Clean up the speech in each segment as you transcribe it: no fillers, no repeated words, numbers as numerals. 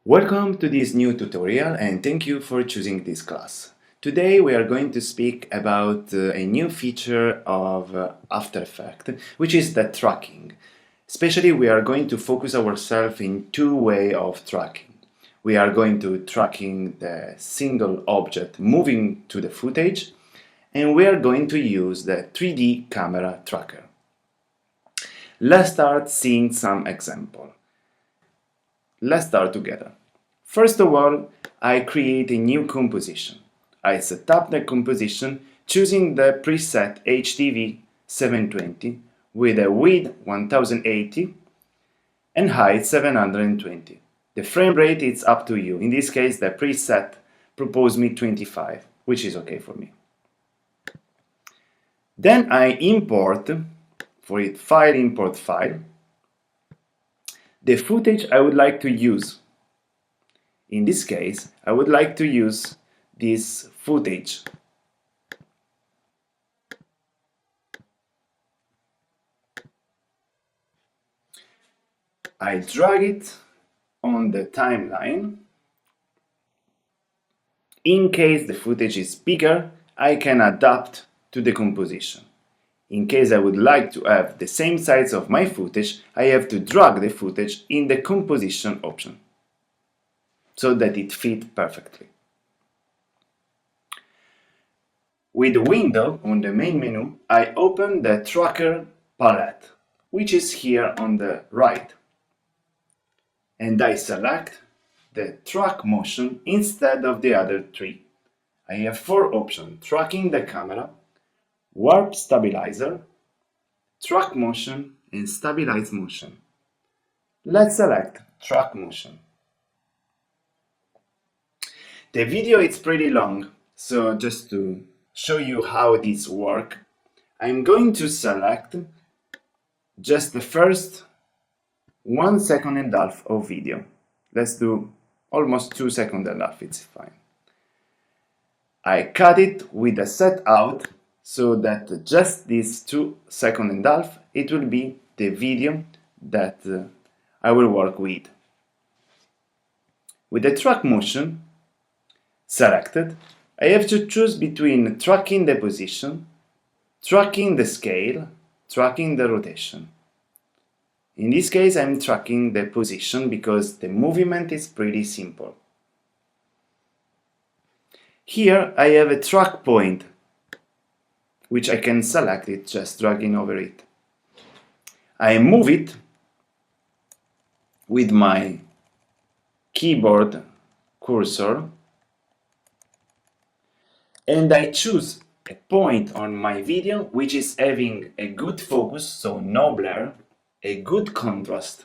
Welcome to this new tutorial and thank you for choosing this class. Today we are going to speak about a new feature of After Effects, which is the tracking. Especially we are going to focus ourselves in two ways of tracking. We are going to tracking the single object moving to the footage, and we are going to use the 3D camera tracker. Let's start seeing some example. Let's start together. First of all, I create a new composition. I set up the composition choosing the preset HTV 720 with a width 1080 and height 720. The frame rate is up to you. In this case, the preset proposed me 25, which is okay for me. Then I import, for it, file import file, the footage I would like to use. In this case, I would like to use this footage. I drag it on the timeline. In case the footage is bigger, I can adapt to the composition. In case I would like to have the same size of my footage, I have to drag the footage in the composition option so that it fits perfectly. With the window on the main menu, I open the tracker palette, which is here on the right, and I select the track motion instead of the other three. I have four options: tracking the camera, warp stabilizer, track motion, and stabilize motion. Let's select track motion. The video is pretty long, so just to show you how this works, I'm going to select just the first 1 second and a half of video. Let's do almost 2 seconds and a half, it's fine. I cut it with a set out so that just this 2 seconds and a half, it will be the video that I will work with. With the track motion selected, I have to choose between tracking the position, tracking the scale, tracking the rotation. In this case, I'm tracking the position because the movement is pretty simple. Here I have a track point, which I can select it just dragging over it. I move it with my keyboard cursor, and I choose a point on my video which is having a good focus, so no blur, a good contrast,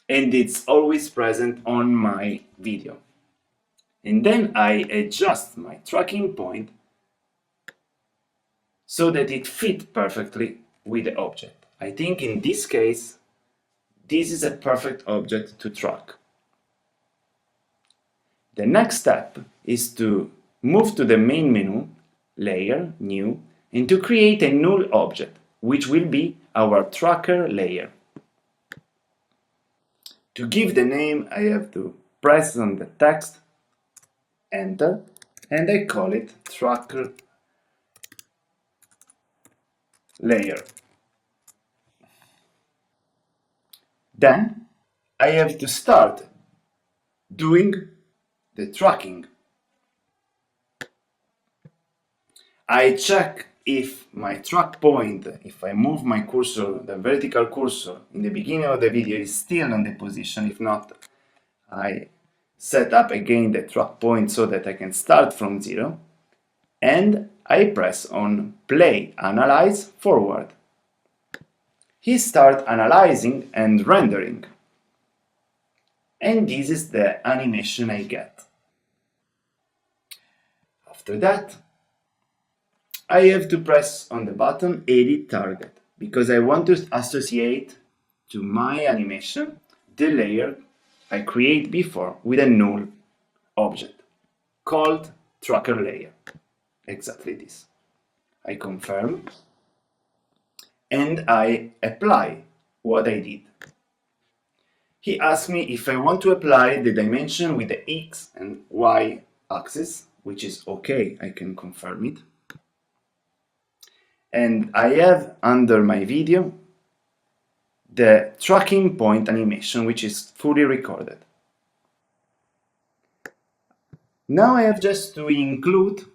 and it's always present on my video. And then I adjust my tracking point so that it fits perfectly with the object. I think in this case, this is a perfect object to track. The next step is to move to the main menu, Layer, New, and to create a null object, which will be our tracker layer. To give the name, I have to press on the text, Enter, and I call it tracker layer. Then I have to start doing the tracking. I check if my track point, if I move my cursor, the vertical cursor in the beginning of the video is still on the position. If not, I set up again the track point so that I can start from 0, and I press on play, analyze, forward. He starts analyzing and rendering, and this is the animation I get. After that, I have to press on the button Edit Target because I want to associate to my animation the layer I create before with a null object called tracker layer. Exactly this. I confirm and I apply what I did. He asked me if I want to apply the dimension with the X and Y axis, which is okay, I can confirm it. And I have under my video the tracking point animation, which is fully recorded. Now I have just to include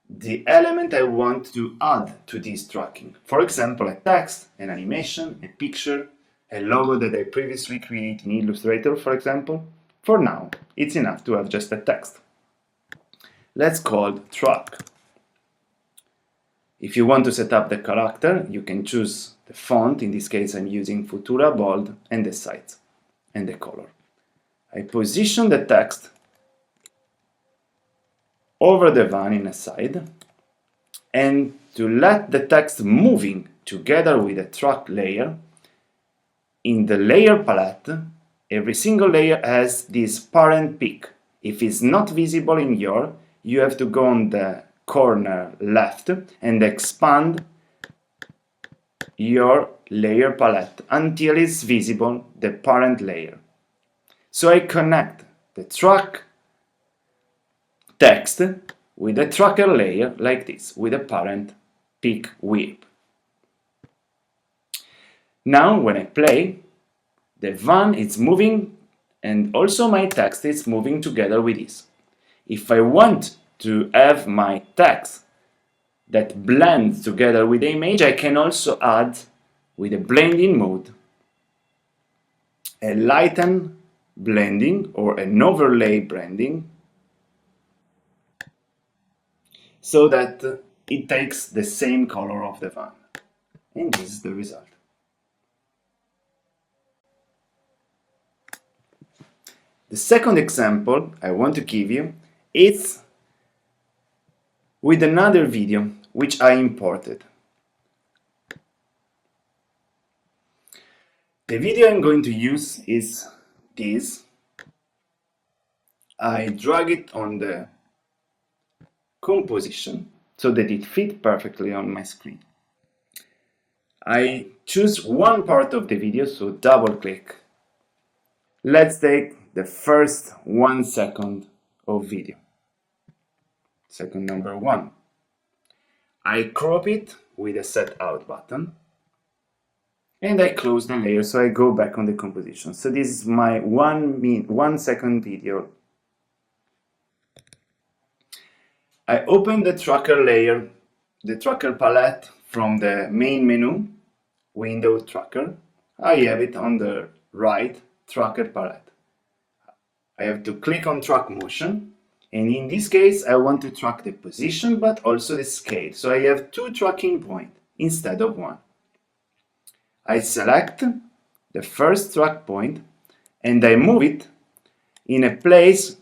the element I want to add to this tracking. For example, a text, an animation, a picture, a logo that I previously created in Illustrator, for example. For now, it's enough to have just a text. Let's call track. If you want to set up the character, you can choose the font. In this case, I'm using Futura Bold, and the size and the color. I position the text over the van in a side, and to let the text moving together with the track layer, in the layer palette, every single layer has this parent peak. If it's not visible in you have to go on the corner left and expand your layer palette until it's visible, the parent layer. So I connect the track text with the tracker layer like this, with a parent peak whip. Now when I play, the van is moving and also my text is moving together with this. If I want to have my text that blends together with the image, I can also add, with a blending mode, a lighten blending or an overlay blending, so that it takes the same color of the van. And this is the result. The second example I want to give you is with another video which I imported. The video I'm going to use is this. I drag it on the composition so that it fits perfectly on my screen. I choose one part of the video, so double click. Let's take the first 1 second of video. Second number 1. I crop it with a set out button and I close the layer, so I go back on the composition. So this is my 1 second video. I open the tracker layer, the tracker palette from the main menu, window tracker. I have it on the right, tracker palette. I have to click on track motion, and in this case I want to track the position but also the scale, so I have 2 tracking points instead of 1. I select the first track point and I move it in a place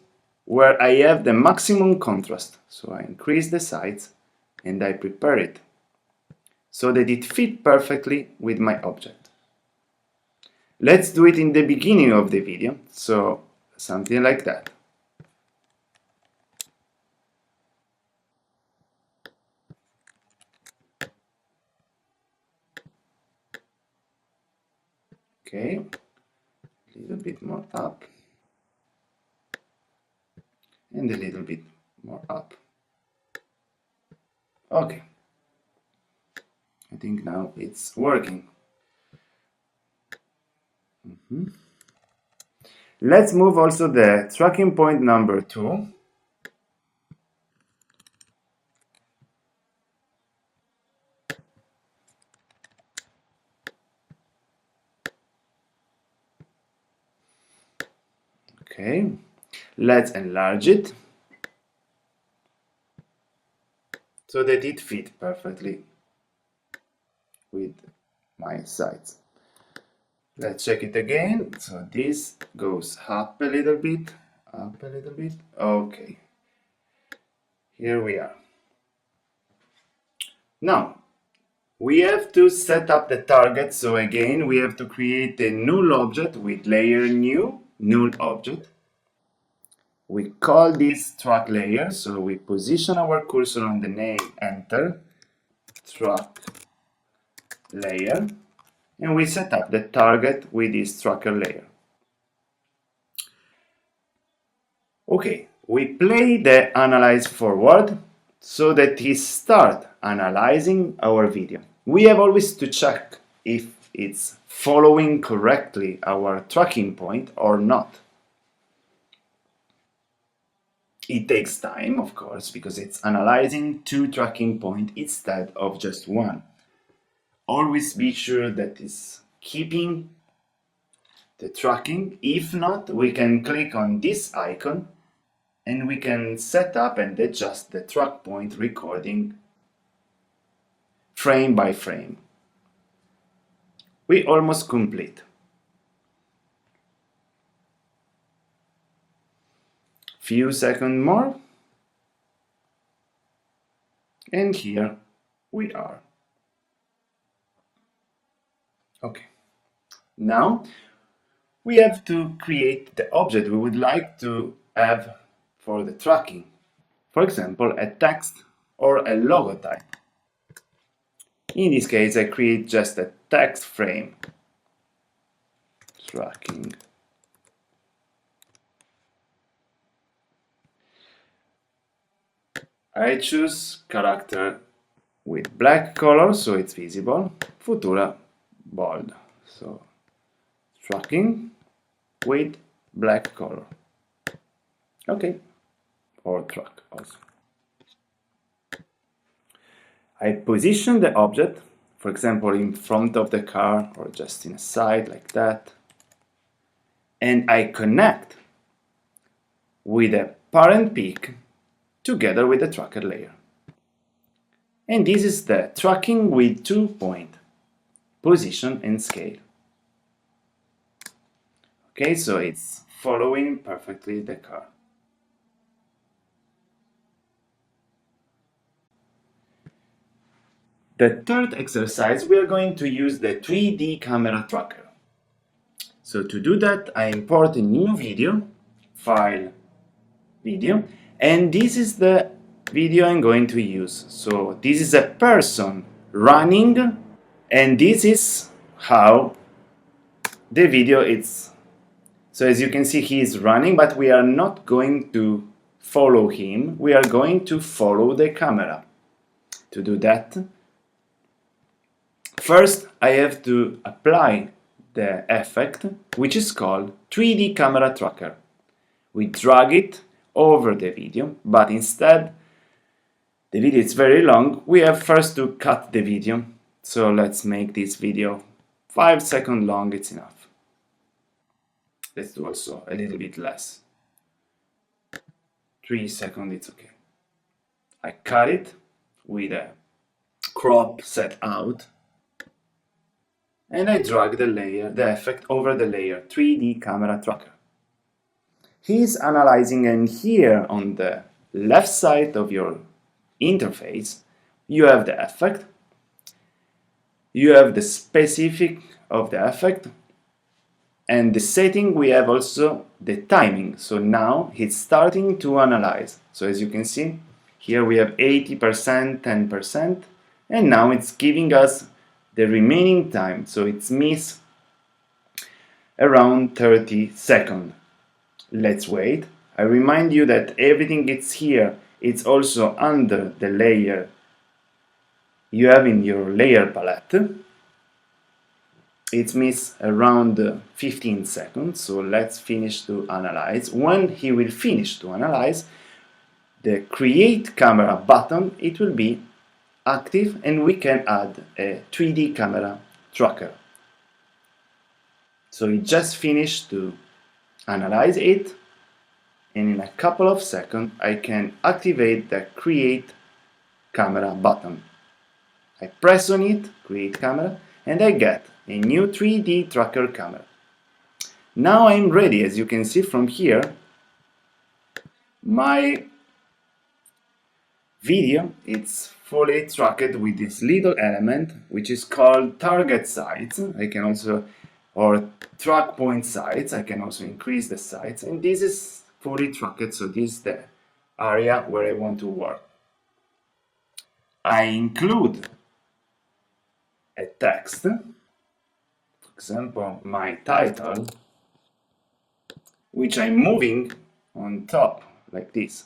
where I have the maximum contrast, so I increase the size and I prepare it so that it fits perfectly with my object. Let's do it in the beginning of the video, so something like that. Okay, a little bit more up and a little bit more up. Okay, I think now it's working. Let's move also the tracking point number 2. Okay, let's enlarge it so that it fits perfectly with my size. Let's check it again. So this goes up a little bit, up a little bit. Okay, here we are. Now we have to set up the target. So again, we have to create a null object with layer new, null object. We call this track layer, so we position our cursor on the name, enter, track layer, and we set up the target with this tracker layer. Okay, we play the analyze forward so that he start analyzing our video. We have always to check if it's following correctly our tracking point or not. It takes time, of course, because it's analyzing 2 tracking points instead of just 1. Always be sure that it's keeping the tracking. If not, we can click on this icon and we can set up and adjust the track point recording frame by frame. We almost complete. Few seconds more, and here we are. Okay, now we have to create the object we would like to have for the tracking. For example, a text or a logo type. In this case, I create just a text frame. Tracking. I choose character with black color so it's visible. Futura bold. So tracking with black color. Okay. Or track also. I position the object, for example, in front of the car or just in a side like that. And I connect with a parent peak together with the tracker layer. And this is the tracking with 2 points, position and scale. Okay, so it's following perfectly the car. The third exercise, we are going to use the 3D camera tracker. So to do that, I import a new video, file, video, and this is the video I'm going to use. So this is a person running, and this is how the video is. So as you can see, he is running, but we are not going to follow him. We are going to follow the camera. To do that, first I have to apply the effect, which is called 3D camera tracker. We drag it over the video, but instead the video is very long. We have first to cut the video. So let's make this video 5 seconds long, it's enough. Let's do also a little bit less. 3 seconds, it's okay. I cut it with a crop set out, and I drag the effect over the layer 3D camera tracker. He's analyzing, and here on the left side of your interface, you have the effect, you have the specific of the effect, and the setting, we have also the timing. So now he's starting to analyze. So as you can see, here we have 80%, 10%, and now it's giving us the remaining time. So it's missed around 30 seconds. Let's wait. I remind you that everything it's here, it's also under the layer you have in your layer palette. It's missed around 15 seconds, so let's finish to analyze. When he will finish to analyze, the create camera button, it will be active, and we can add a 3D camera tracker. So he just finished to analyze it, and in a couple of seconds I can activate the create camera button. I press on it, create camera, and I get a new 3D tracker camera. Now I'm ready. As you can see from here, my video it's fully tracked with this little element which is called target size. I can also, or track point size, I can also increase the size, and this is fully tracked, so this is the area where I want to work. I include a text, for example my title, which I'm moving on top, like this.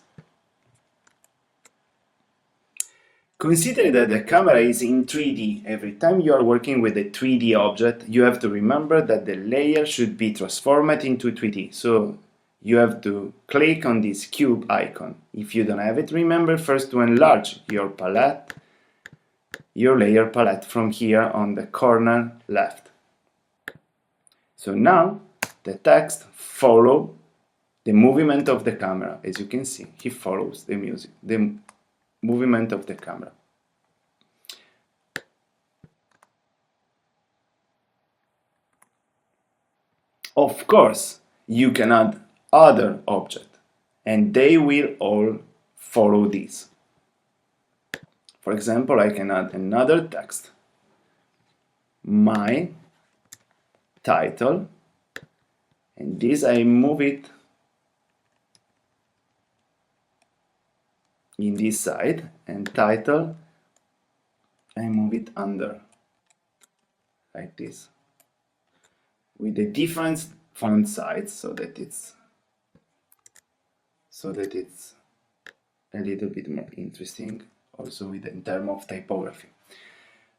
Consider that the camera is in 3D. Every time you are working with a 3D object, you have to remember that the layer should be transformed into 3D. So you have to click on this cube icon. If you don't have it, remember first to enlarge your palette, your layer palette from here on the corner left. So now the text follows the movement of the camera. As you can see, he follows the movement of the camera. Of course, you can add other objects, and they will all follow this. For example, I can add another text, my title, and this I move it in this side, and title I move it under, like this, with a different font size so that it's a little bit more interesting also in terms of typography.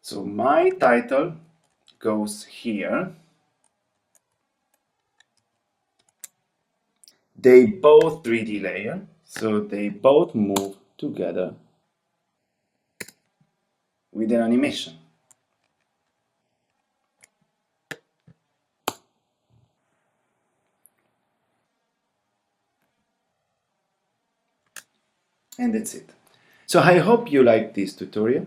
So my title goes here. They both 3D layer, so they both move together with an animation. And that's it. So I hope you liked this tutorial.